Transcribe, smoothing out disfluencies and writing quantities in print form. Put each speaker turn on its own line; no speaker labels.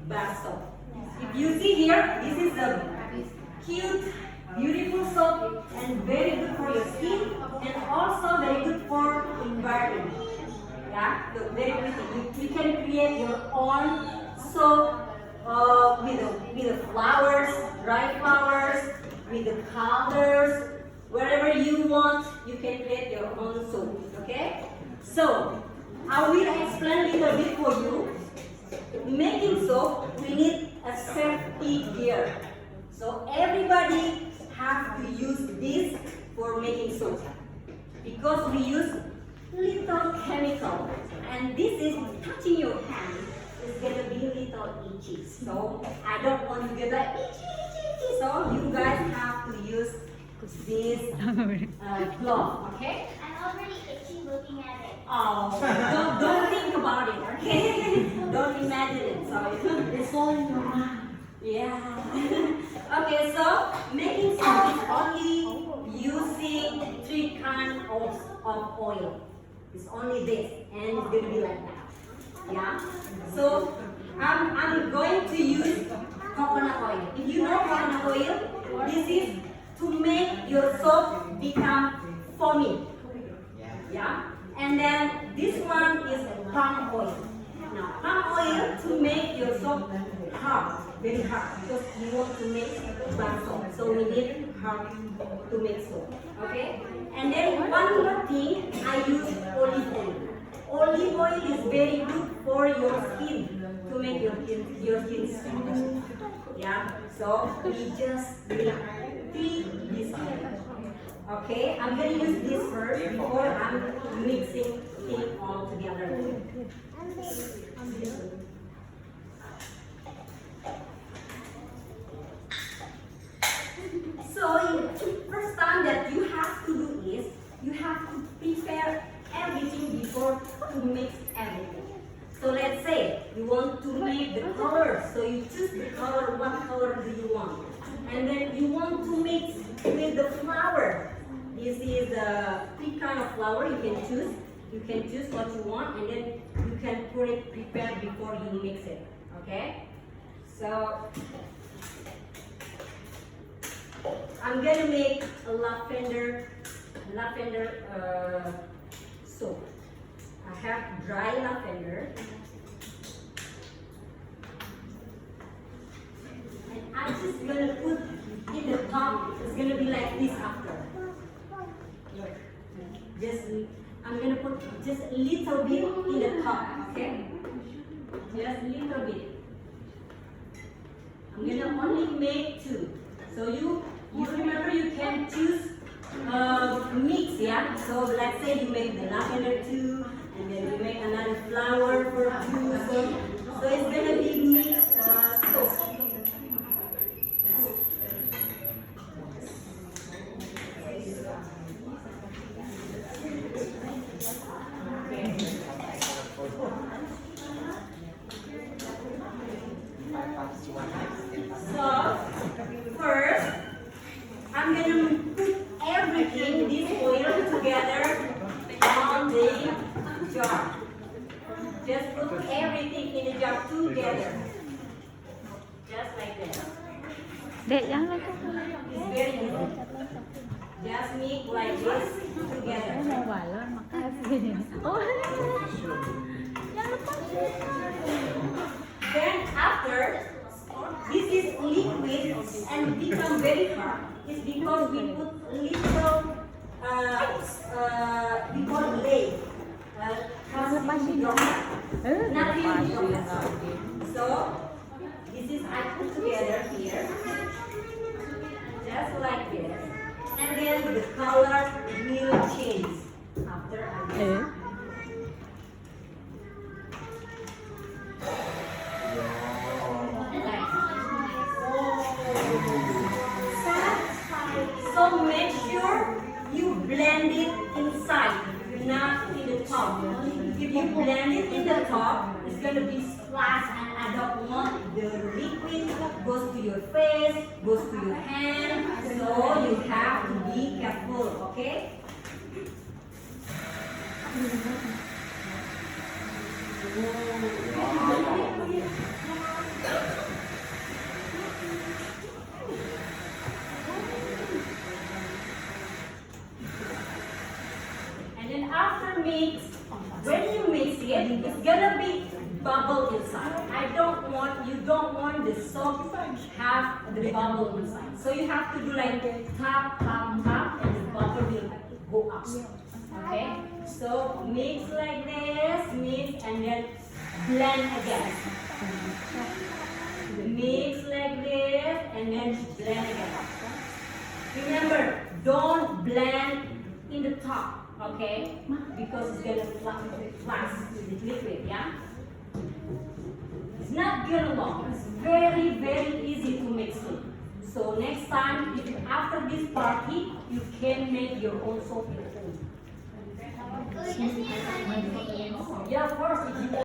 bath soap. If you see here, this is a cute, beautiful soap and very good for your skin and also very good for environment. Yeah, so very pretty. You can create your own soap with the flowers, dry flowers, with the colors, wherever you want, you can create your own soap. Okay? So, I will explain a little bit for you. Making soap, we need a safety gear. So everybody have to use this for making soap because we use little chemical, and this is touching your hand. It's gonna be little itchy. So I don't want you to get like itchy. So you guys have to use this glove. Okay?
I'm already itchy looking at it.
Oh, don't think about it, okay? Don't imagine it. So it's all in your mind. Yeah. Okay, so making soap is only using 3 kinds of oil. It's only this, and it's going to be like that. Yeah. So I'm going to use coconut oil. If you know coconut oil, this is to make your soap become foamy. Yeah. And then this one is palm oil. Now, palm oil to make your soap hard, very hard, because we want to make bath soap. So we need hard to make soap. Okay? And then one more thing, I use olive oil. Olive oil is very good for your skin, to make your skin smooth. Yeah? So we just need this oil. Okay, I'm going to use this first before I'm mixing it all together. So, first time that you have to do is, you have to prepare everything before to mix everything. So let's say you want to make the color, so you choose the color, what color do you want? And then you want to mix with the flower. This is 3 kinds of flour you can choose. You can choose what you want, and then you can put it prepared before you mix it. Okay? So I'm gonna make a lavender soap. I have dry lavender, and I'm just gonna put in the top. It's gonna be like this after. I'm gonna put just a little bit in the top, okay? Just a little bit. I'm gonna only make 2. So you remember you can choose mix, yeah? So let's say you make the lavender 2, and then you make another flower for 2. So it's gonna be mixed soap. So, first, I'm going to put everything, this oil together on the jar. Just put everything in the jar together. Just like that. It's very easy. Just mix like this together. Then after, this is liquid and become very hard. It's because we put little, we call it lay. Nothing So, this is I put together here, just like this. And then the color will change after I mix. So make sure you blend it inside, not in the top. If you blend it in the top, it's going to be splashed, and I don't want the liquid goes to your face, goes to your hand. So you have to be careful, okay? bubble inside. You don't want the soap have the bubble inside. So you have to do like tap, tap, tap, and the bubble will go up. Okay? So mix like this, mix, and then blend again. Mix like this, and then blend again. Remember, don't blend in the top, okay? Because it's gonna flash with the liquid, yeah? It's not gonna long. It's very, very easy to mix it. So next time, if after this party, you can make your own soap at home.
So we just need to find ingredients.
Yeah, of course. If you